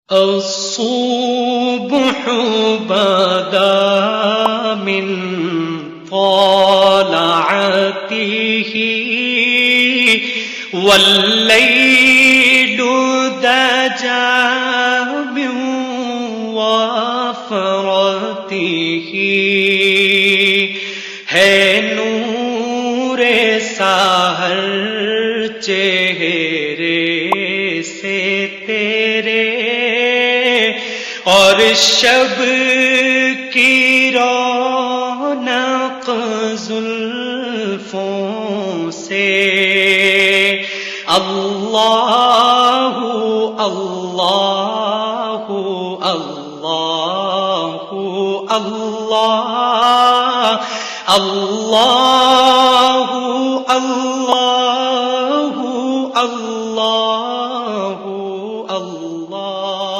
الصبح بدا من طلعته والليل دجا من وفرته ہے نور سحر چہرے سے تیرے اور شب کی رونق زلفوں سے اللہ اللہ اللہ اللہ اللہ اللہ اللہ اللہ